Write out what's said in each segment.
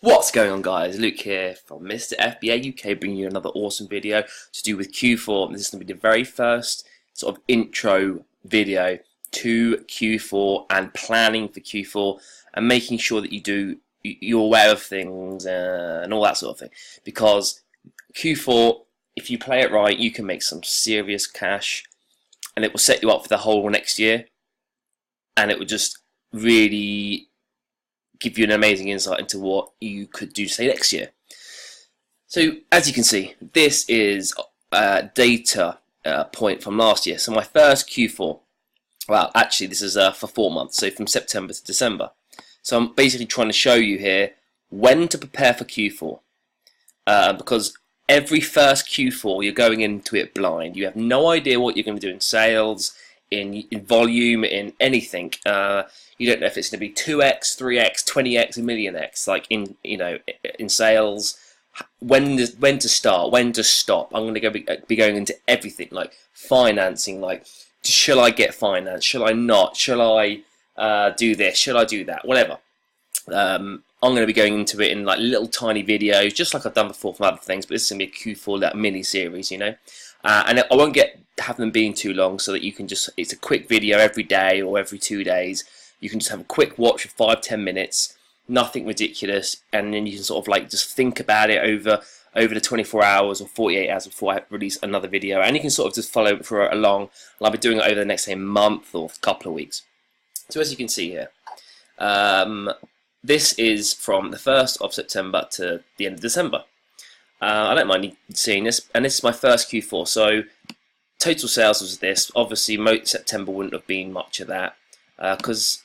What's going on, guys? Luke here from Mr. FBA UK, bringing you another awesome video to do with Q4. This is going to be the very first sort of intro video to Q4 and planning for Q4 and making sure that you're aware of things and all that sort of thing. Because Q4, if you play it right, you can make some serious cash, and it will set you up for the whole next year, and it will just really give you an amazing insight into what you could do, say, next year. So as you can see, this is data point from last year. So my first Q4, well, actually this is for 4 months, so from September to December. So I'm basically trying to show you here when to prepare for Q4, because every first Q4 you're going into it blind. You have no idea what you're going to do in sales, in volume, in anything. You don't know if it's going to be 2x, 3x, 20x, a million x. Like in sales, when to start, when to stop. I'm going to be going into everything, like financing. Like, shall I get finance? Shall I not? Shall I do this? Shall I do that? Whatever. I'm going to be going into it in like little tiny videos, just like I've done before from other things. But this is going to be a Q4 like mini series, and I won't have them being too long, so that you can just, it's a quick video every day or every 2 days. You can just have a quick watch for 5-10 minutes, nothing ridiculous, and then you can sort of like just think about it over the 24 hours or 48 hours before I release another video, and you can sort of just follow it for along. And I'll be doing it over the next, say, month or couple of weeks. So as you can see here, this is from the 1st of September to the end of December. I don't mind seeing this, and this is my first Q4. So total sales was this. Obviously, September wouldn't have been much of that, because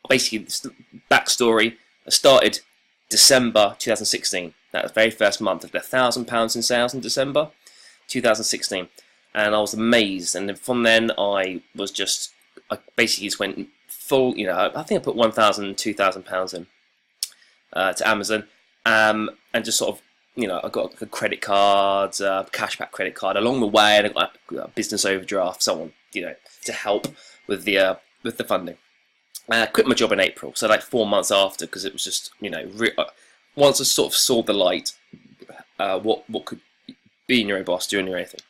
basically, backstory, I started December 2016. That was the very first month. I did £1,000 in sales in December 2016, and I was amazed. And then from then, I basically just went full. I think I put £1,000, £2,000 in to Amazon, and just sort of. I got credit cards, cashback credit card along the way, and I got a business overdraft, so on, to help with the funding. Quit my job in April, so like 4 months after, because it was just, once I sort of saw the light, what could being your own boss, doing your own thing.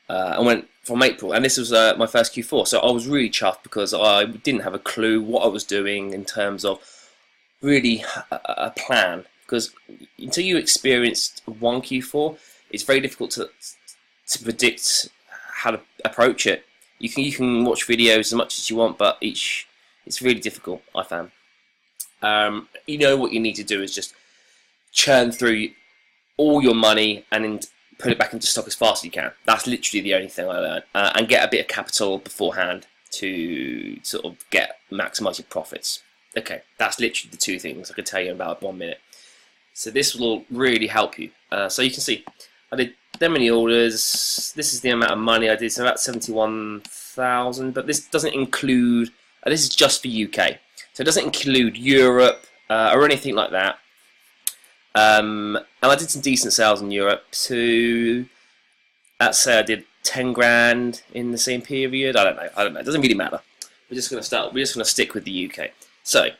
I went from April, and this was my first Q4, so I was really chuffed because I didn't have a clue what I was doing in terms of really a plan. Because until you experienced one Q4, it's very difficult to predict how to approach it. You can watch videos as much as you want, but it's really difficult, I found. What you need to do is just churn through all your money and then put it back into stock as fast as you can. That's literally the only thing I learned. And get a bit of capital beforehand to sort of maximise your profits. Okay, that's literally the two things I could tell you in about 1 minute. So this will really help you. So you can see, I did that many orders. This is the amount of money I did, so about 71,000. But this doesn't include. This is just for UK, so it doesn't include Europe or anything like that. And I did some decent sales in Europe. So let's say I did 10 grand in the same period. I don't know. It doesn't really matter. We're just going to start. We're just going to stick with the UK. So.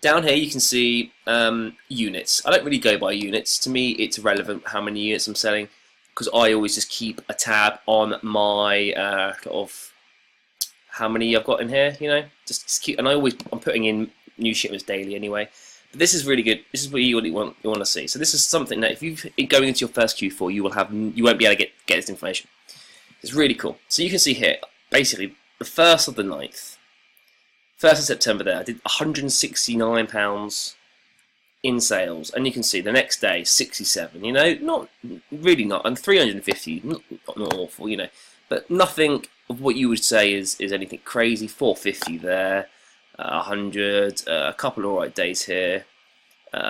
Down here you can see units. I don't really go by units. To me, it's irrelevant how many units I'm selling, because I always just keep a tab on my how many I've got in here. Just keep. And I'm putting in new shipments daily anyway. But this is really good. This is what you want to see. So this is something that if you're going into your first Q4, you won't be able to get this information. It's really cool. So you can see here, basically the 1st of the 9th. 1st of September there, I did £169 in sales, and you can see the next day 67. Not really not, and 350, not awful, but nothing of what you would say is anything crazy. 450 there, 100, a couple of alright days here,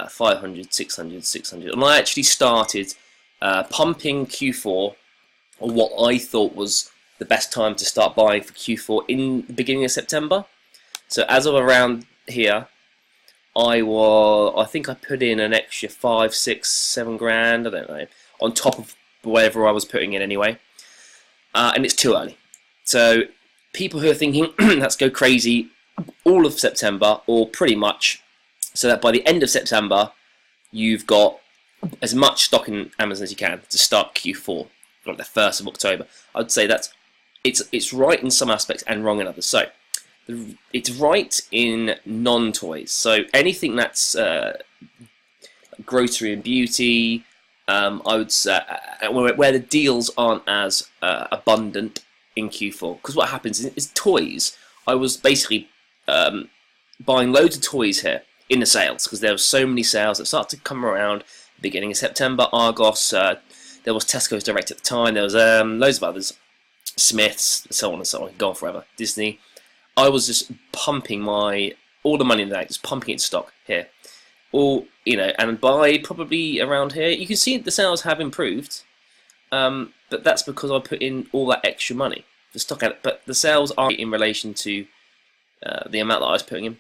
500, 600, 600, and I actually started pumping Q4 on what I thought was the best time to start buying for Q4 in the beginning of September. So as of around here, I think I put in an extra 5, 6, 7 grand, I don't know, on top of whatever I was putting in anyway. And it's too early. So people who are thinking, let's go crazy all of September, or pretty much so that by the end of September, you've got as much stock in Amazon as you can to start Q4, like the 1st of October. I'd say it's right in some aspects and wrong in others. So it's right in non-toys. So anything that's grocery and beauty, I would say, where the deals aren't as abundant in Q4. Because what happens is toys. I was basically buying loads of toys here in the sales because there were so many sales that started to come around beginning of September. Argos, there was Tesco's Direct at the time, there was loads of others, Smiths, so on and so on, go on forever, Disney. I was just pumping all the money in the bank, just pumping it in stock here. All, and by probably around here, you can see the sales have improved, but that's because I put in all that extra money to stock out. But the sales aren't in relation to the amount that I was putting in.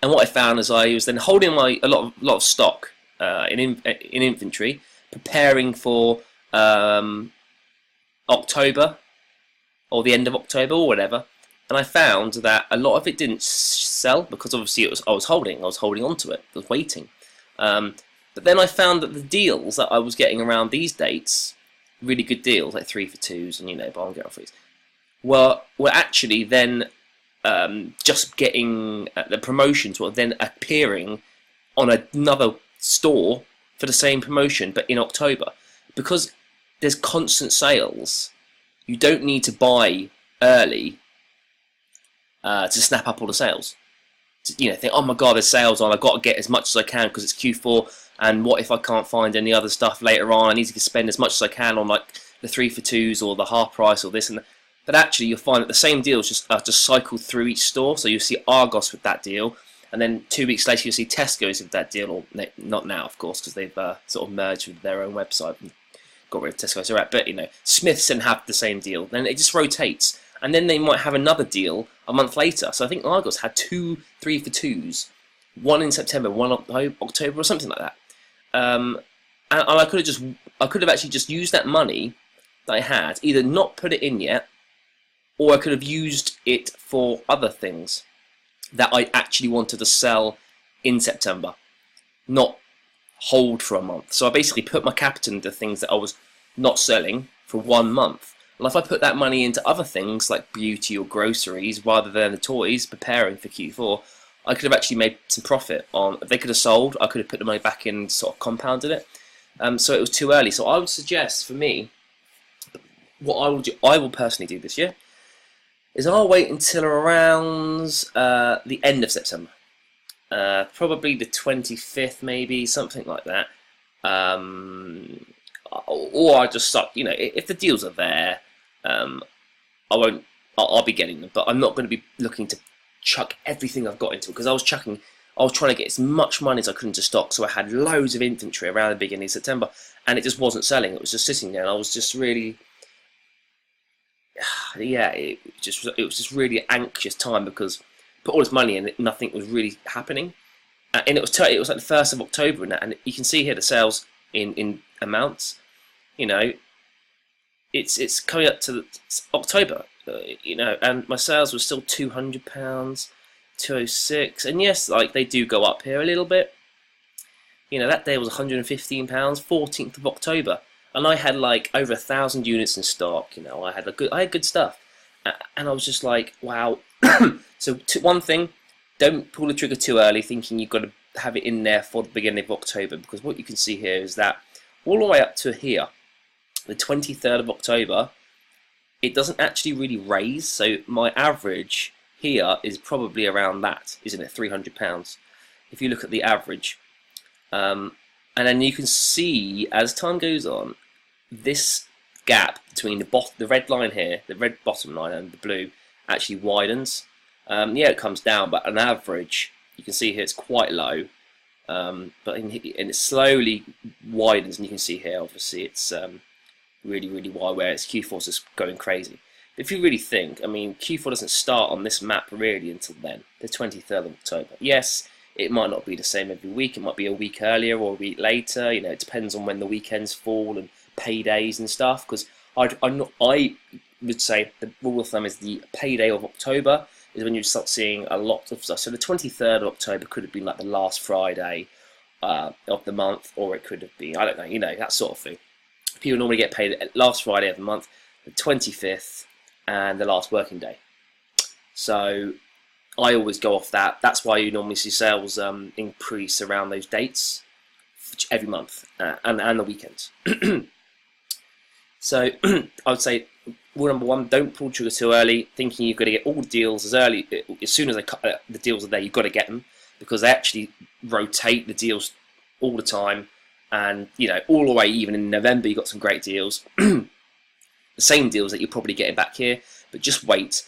And what I found is I was then holding a lot of stock in inventory, preparing for October or the end of October or whatever. And I found that a lot of it didn't sell because obviously I was holding on to it, I was waiting. But then I found that the deals that I was getting around these dates, really good deals like 3 for 2s and buy one get one frees, were actually then just getting the promotions were then appearing on another store for the same promotion, but in October. Because there's constant sales, you don't need to buy early to snap up all the sales. Think, oh my god, there's sales on, I've got to get as much as I can because it's Q4, and what if I can't find any other stuff later on? I need to spend as much as I can on like the 3 for 2s or the half price or this and that. But actually you'll find that the same deals just cycle through each store. So you'll see Argos with that deal, and then 2 weeks later you'll see Tesco's with that deal, or not now of course because they've sort of merged with their own website and got rid of Tesco's. But Smiths and have the same deal. Then it just rotates. And then they might have another deal a month later. So I think Argos had 2 3 for 2s, one in September, one October, or something like that. And I could have actually just used that money that I had, either not put it in yet, or I could have used it for other things that I actually wanted to sell in September, not hold for a month. So I basically put my capital into things that I was not selling for 1 month. And if I put that money into other things like beauty or groceries rather than the toys, preparing for Q4, I could have actually made some profit on. If they could have sold, I could have put the money back in and sort of compounded it. So it was too early. So I would suggest, for me, what I will personally do this year is I'll wait until around the end of September. Probably the 25th, maybe, something like that. Or I just start, if the deals are there, I'll be getting them, but I'm not going to be looking to chuck everything I've got into it, because I was trying to get as much money as I could into stock, so I had loads of inventory around the beginning of September, and it just wasn't selling. It was just sitting there, and I was just really, it was just really anxious time, because I put all this money in, nothing was really happening, and it was like the 1st of October, and you can see here the sales in amounts. It's coming up to October, and my sales were still £200, 206, and yes, like they do go up here a little bit. That day was £115, 14th of October, and I had like over 1,000 units in stock. I had good stuff, and I was just like, wow. So one thing, don't pull the trigger too early, thinking you've got to have it in there for the beginning of October, because what you can see here is that all the way up to here, the 23rd of October, it doesn't actually really raise. So my average here is probably around that, isn't it? £300 if you look at the average. And then you can see as time goes on, this gap between the red line here, the red bottom line, and the blue actually widens. It comes down, but on average, you can see here it's quite low. But it slowly widens, and you can see here, obviously, it's really, really wide, where it's Q4's just going crazy. But if you really think, Q4 doesn't start on this map really until then, the 23rd of October. Yes, it might not be the same every week. It might be a week earlier or a week later. It depends on when the weekends fall and paydays and stuff. Because I would say the rule of thumb is the payday of October is when you start seeing a lot of stuff. So the 23rd of October could have been like the last Friday of the month, or it could have been, I don't know, you know, that sort of thing. People normally get paid last Friday of the month, the 25th, and the last working day. So I always go off that. That's why you normally see sales increase around those dates every month, and the weekends. So I would say rule number one: don't pull trigger too early, thinking you've got to get all the deals as soon as the deals are there. You've got to get them, because they actually rotate the deals all the time, and you know, all the way even in November you got some great deals. The same deals that you're probably getting back here, but just wait.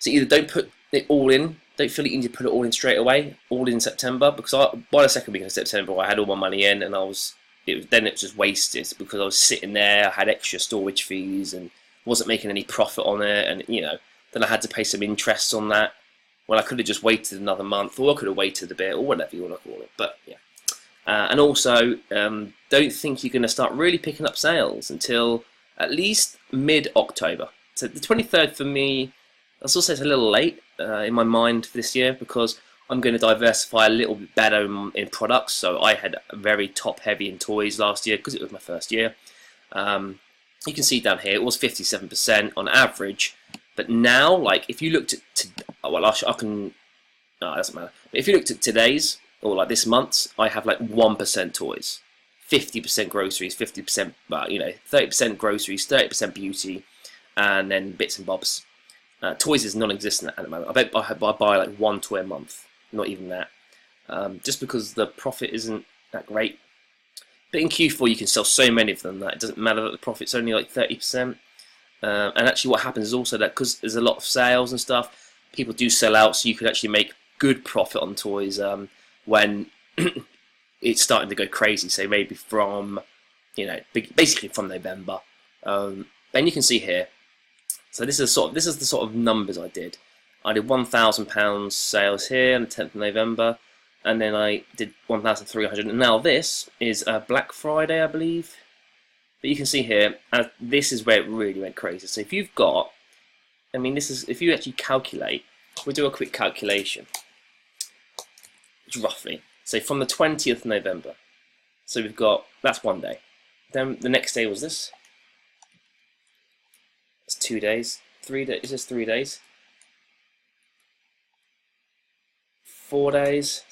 So either don't put it all in, don't feel you need to put it all in straight away, all in September, because by the second week of September I had all my money in, and then it was just wasted, because I was sitting there, I had extra storage fees and wasn't making any profit on it, and you know, then I had to pay some interest on that when I could have just waited another month, or I could have waited a bit, or whatever you want to call it. But yeah, and also don't think you're going to start really picking up sales until at least mid-October. So the 23rd for me, I still say it's a little late in my mind for this year, because I'm going to diversify a little bit better in products. So I had very top heavy in toys last year because it was my first year. You can see down here it was 57% on average, but now, like, if you looked at well, I can, no, it doesn't matter. But if you looked at today's, or like this month's, I have like 1% toys, 50% groceries, 50%, well, you know, 30% groceries, 30% beauty, and then bits and bobs. Toys is non-existent at the moment. I buy like one toy a month, not even that, just because the profit isn't that great. But in Q4 you can sell so many of them that it doesn't matter that the profit's only like 30%. And actually what happens is also that because there's a lot of sales and stuff, people do sell out, so you could actually make good profit on toys when it's starting to go crazy. So maybe from, you know, basically from November. And you can see here. So this is the sort of numbers I did. I did £1,000 sales here on the 10th of November, and then I did 1,300. And now this is Black Friday, I believe. But you can see here, this is where it really went crazy. So if you've got, I mean, this is, if you actually calculate, we'll do a quick calculation, roughly. So from the 20th of November, so we've got, that's one day. Then the next day was this. It's 2 days, 3 days, it's just 3 days. 4 days.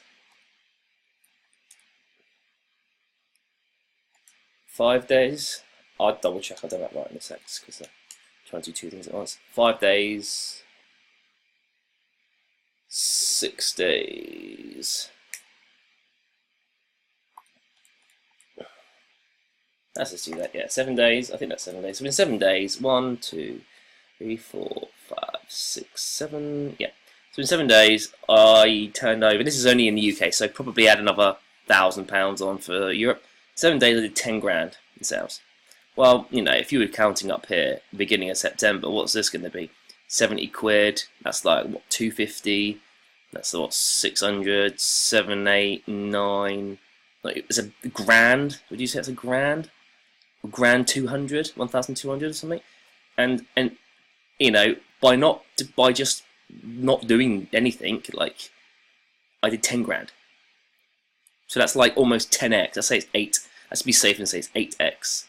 5 days. I'll double check, I'll do that right in a sec, because I'm trying to do two things at once. 5 days. 6 days. Let's just do that, yeah. 7 days, I think that's 7 days. So in 7 days, 1, 2, 3, 4, 5, 6, 7, yeah. So in 7 days, I turned over, this is only in the UK, so probably add another £1,000 on for Europe. 7 days, I did 10 grand in sales. Well, you know, if you were counting up here, beginning of September, what's this going to be? 70 quid, that's like, what, 250, that's what, 600, 7, 8, 9, like, it's a grand, would you say it's a grand? A grand 200, 1,200 or something? And you know, by just not doing anything, like, I did 10 grand. So that's like almost 10x. Let's say it's 8. Let's be safe and say it's 8x.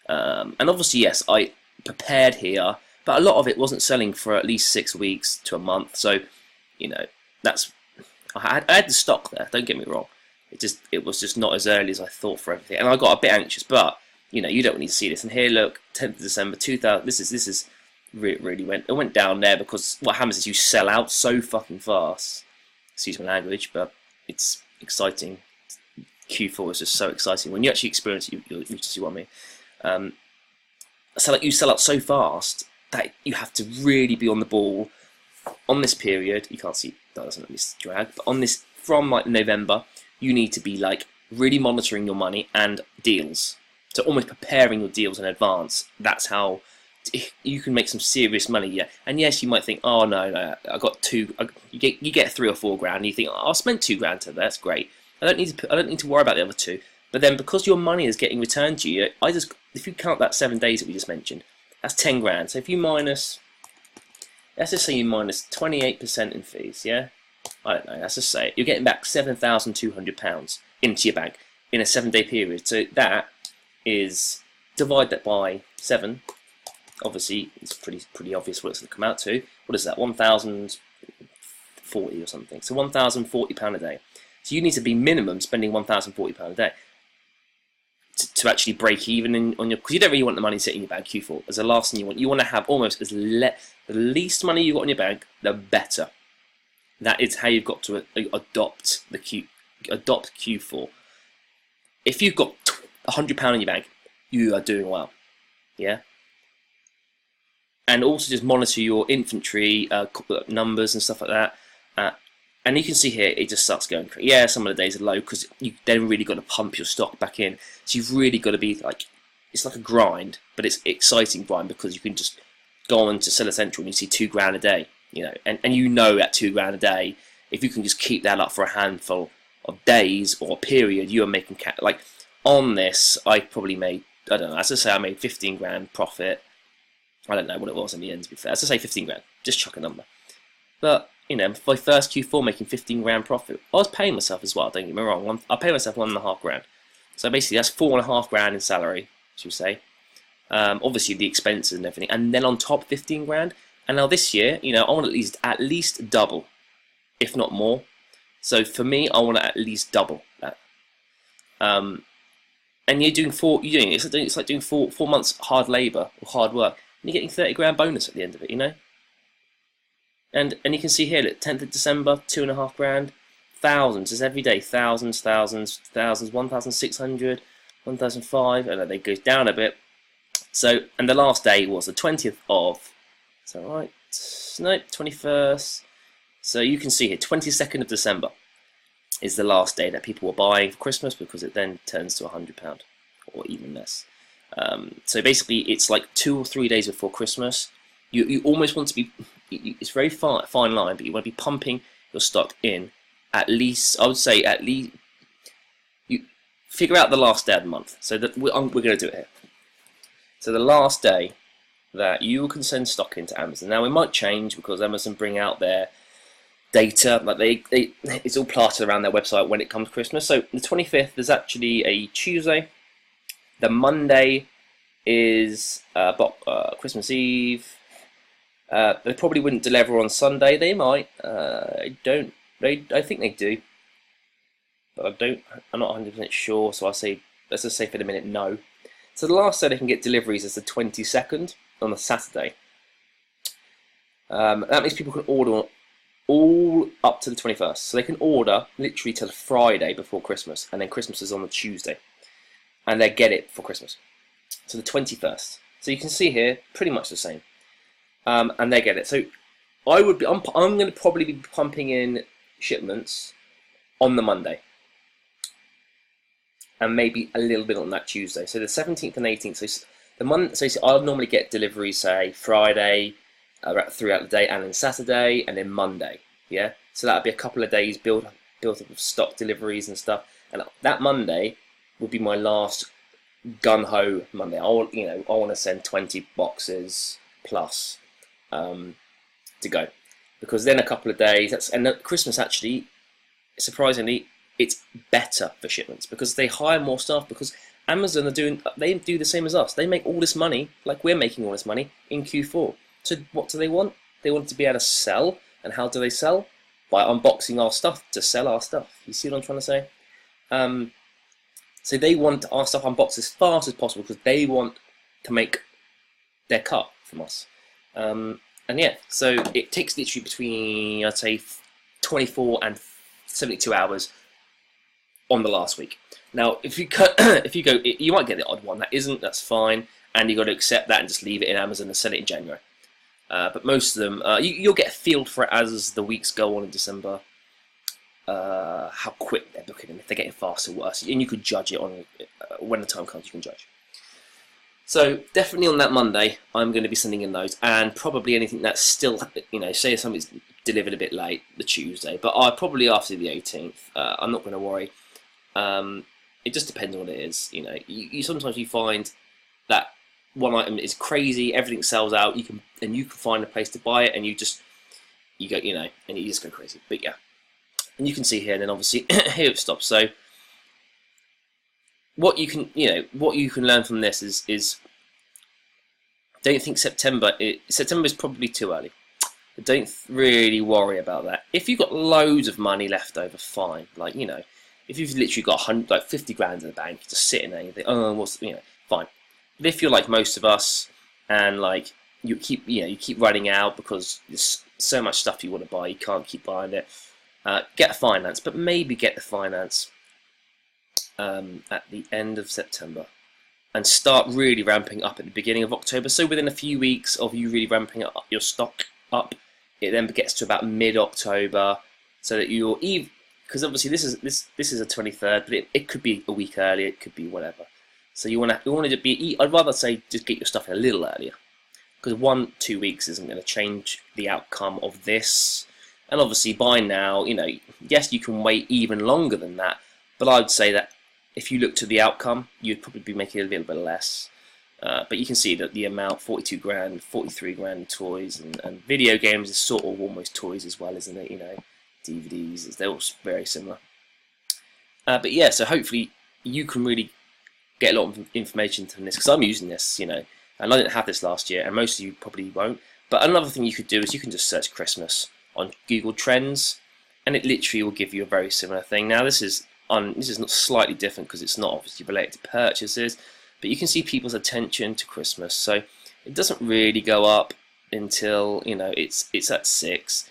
And obviously, yes, I prepared here, but a lot of it wasn't selling for at least 6 weeks to a month. So, you know, that's, I had the stock there. Don't get me wrong. It was just not as early as I thought for everything, and I got a bit anxious. But you know, you don't need to see this. And here, look, 10th of December 2000. This is really went down there, because what happens is you sell out so fucking fast. Excuse my language, but it's exciting. Q4 is just so exciting when you actually experience it. You'll see what I mean. So like, you sell out so fast that you have to really be on the ball on this period. You can't see, that doesn't let me drag, but on this, from like November, you need to be like really monitoring your money and deals. So almost preparing your deals in advance. That's how you can make some serious money. Yeah, and yes, you might think, oh no, I got two. You get 3 or 4 grand. And you think, oh, I'll spend 2 grand today. That's great. I don't need to worry about the other 2. But then, because your money is getting returned to you, if you count that 7 days that we just mentioned, that's 10 grand. So if you minus, let's just say you minus 28% in fees, yeah? I don't know, let's just say it. You're getting back £7,200 into your bank in a 7-day period. So that is, divide that by 7. Obviously, it's pretty obvious what it's going to come out to. What is that? 1,040 or something. So £1,040 a day. So you need to be minimum spending £1,040 a day to actually break even on your. Because you don't really want the money sitting in your bank Q4 as the last thing you want. You want to have almost the least money you got in your bank, the better. That is how you've got to adopt Q4. If you've got £100 in your bank, you are doing well. Yeah. And also just monitor your inventory numbers and stuff like that. And you can see here, it just starts going crazy. Yeah, some of the days are low because you then really got to pump your stock back in. So you've really got to be like, it's like a grind, but it's exciting grind because you can just go on to Seller Central and you see £2 a day, you know, and you know that £2 a day, if you can just keep that up for a handful of days or a period, you are making like on this. I probably made, I don't know, as I say, I made 15 grand profit. I don't know what it was in the end, to be fair. As I say, 15 grand, just chuck a number. But you know, my first Q4 making 15 grand profit, I was paying myself as well. Don't get me wrong. I paid myself 1.5 grand. So basically, that's 4.5 grand in salary, should we say? Obviously the expenses and everything, and then on top 15 grand. And now this year, you know, I want at least double, if not more. So for me, I want to at least double that. And you're doing it's like doing four months hard labour or hard work, and you're getting 30 grand bonus at the end of it, you know. And you can see here, look, 10th of December, 2.5 grand, thousands, it's every day, thousands, 1,600, 1,005, and then it goes down a bit. So, and the last day was the 20th of, is that right? No, 21st. So you can see here, 22nd of December is the last day that people were buying for Christmas, because it then turns to £100 or even less. So basically, it's like 2 or 3 days before Christmas. You almost want to be, it's very fine line, but you want to be pumping your stock in at least, I would say at least, you figure out the last day of the month. So that we're going to do it here. So the last day that you can send stock into Amazon. Now it might change because Amazon bring out their data, like it's all plastered around their website when it comes to Christmas. So the 25th is actually a Tuesday. The Monday is Christmas Eve. They probably wouldn't deliver on Sunday. They might. I think they do, but I'm not 100% sure. So let's just say for the minute no. So the last day they can get deliveries is the 22nd on a Saturday. That means people can order all up to the 21st. So they can order literally till Friday before Christmas, and then Christmas is on the Tuesday, and they get it for Christmas. So the 21st. So you can see here, pretty much the same. And they get it. So I'm going to probably be pumping in shipments on the Monday, and maybe a little bit on that Tuesday. So the 17th and 18th. So I'll normally get deliveries, say Friday, throughout the day, and then Saturday, and then Monday. Yeah. So that'll be a couple of days built up of stock deliveries and stuff. And that Monday will be my last gun ho Monday. I want to send 20 boxes plus to go, because then a couple of days, and Christmas actually, surprisingly, it's better for shipments because they hire more staff, because Amazon they do the same as us. They make all this money, like we're making all this money in Q4. So what do they want? They want to be able to sell. And how do they sell? By unboxing our stuff to sell our stuff. You see what I'm trying to say? So they want our stuff unboxed as fast as possible because they want to make their cut from us. And yeah, so it takes literally between, I'd say, 24 and 72 hours on the last week. Now, if you go, you might get the odd one that isn't. That's fine, and you got to accept that and just leave it in Amazon and sell it in January. But most of them, you'll get a feel for it as the weeks go on in December. How quick they're booking them, if they're getting faster or worse, and you could judge it on when the time comes. You can judge. So definitely on that Monday, I'm going to be sending in those, and probably anything that's still, say something's delivered a bit late, the Tuesday, but probably after the 18th. I'm not going to worry. It just depends on what it is. You sometimes you find that one item is crazy, everything sells out, you can find a place to buy it, and you go, and you just go crazy. But yeah, and you can see here, and then obviously here it stops. So what you can learn from this is don't think September is probably too early. But don't really worry about that. If you've got loads of money left over, fine. Like, if you've literally got 50 grand in the bank, just sitting there, and you think, oh, fine. But if you're like most of us, and like you keep running out because there's so much stuff you want to buy, you can't keep buying it. Get a finance, but maybe get the finance at the end of September, and start really ramping up at the beginning of October. So within a few weeks of you really ramping up your stock up, it then gets to about mid-October, so that you're even, because obviously this is a 23rd, but it could be a week earlier, it could be whatever. So you want to be. I'd rather say just get your stuff in a little earlier, because 1-2 weeks isn't going to change the outcome of this. And obviously by now, yes, you can wait even longer than that, but I'd say that if you look to the outcome, you'd probably be making a little bit less. But you can see that the amount, 42 grand, 43 grand toys, and video games is sort of almost toys as well, isn't it? DVDs, they're all very similar. But yeah, so hopefully you can really get a lot of information from this, because I'm using this, and I didn't have this last year, and most of you probably won't. But another thing you could do is you can just search Christmas on Google Trends, and it literally will give you a very similar thing. Now this is not slightly different because it's not obviously related to purchases, but you can see people's attention to Christmas. So it doesn't really go up until it's at 6.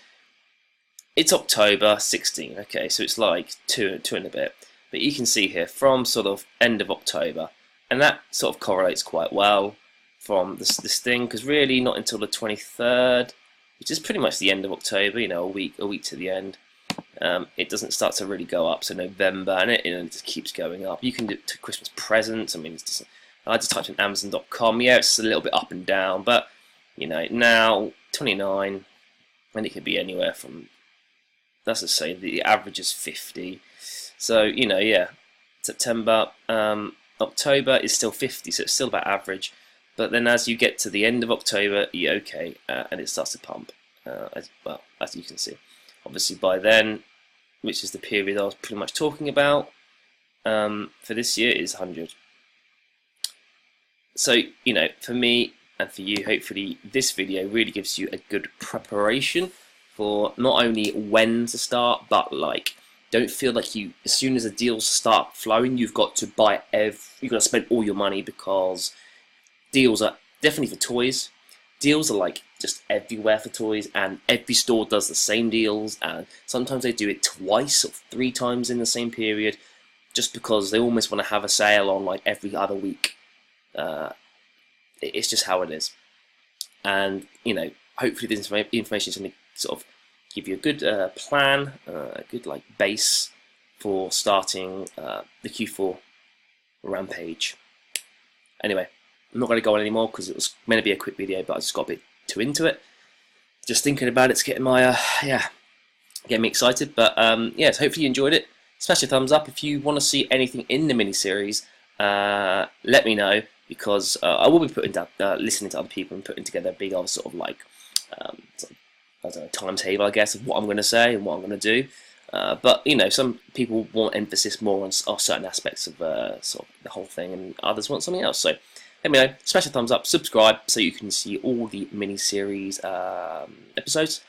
It's October 16. Okay, so it's like 2 and a bit. But you can see here from sort of end of October, and that sort of correlates quite well from this thing, because really not until the 23rd, which is pretty much the end of October, a week to the end, it doesn't start to really go up. So November, and it just keeps going up. You can do it to Christmas presents. I mean, I just typed in Amazon.com. Yeah, it's a little bit up and down, but now 29, and it could be anywhere from, let's just say the average is 50. So yeah, September, October is still 50, so it's still about average. But then as you get to the end of October, you're okay, and it starts to pump, as you can see. Obviously by then, which is the period I was pretty much talking about, for this year is 100. So, for me and for you, hopefully this video really gives you a good preparation for not only when to start, but don't feel like as soon as the deals start flowing, you've got to buy you've got to spend all your money, because deals are definitely for toys. Deals are just everywhere for toys, and every store does the same deals, and sometimes they do it twice or 3 times in the same period, just because they almost want to have a sale on every other week. It's just how it is. And hopefully this information is going to sort of give you a good plan, a good base for starting the Q4 rampage. Anyway, I'm not going to go on anymore because it was meant to be a quick video, but I just got a bit too into it. Just thinking about it's getting my getting me excited. But yeah, so hopefully you enjoyed it. Smash a thumbs up. If you want to see anything in the mini series, let me know, because I will be putting down, listening to other people and putting together a big old sort of I don't know, timetable, I guess, of what I'm going to say and what I'm going to do. But some people want emphasis more on certain aspects of sort of the whole thing, and others want something else. So let me know. Smash a thumbs up, subscribe, so you can see all the mini-series episodes.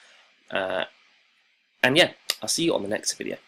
And yeah, I'll see you on the next video.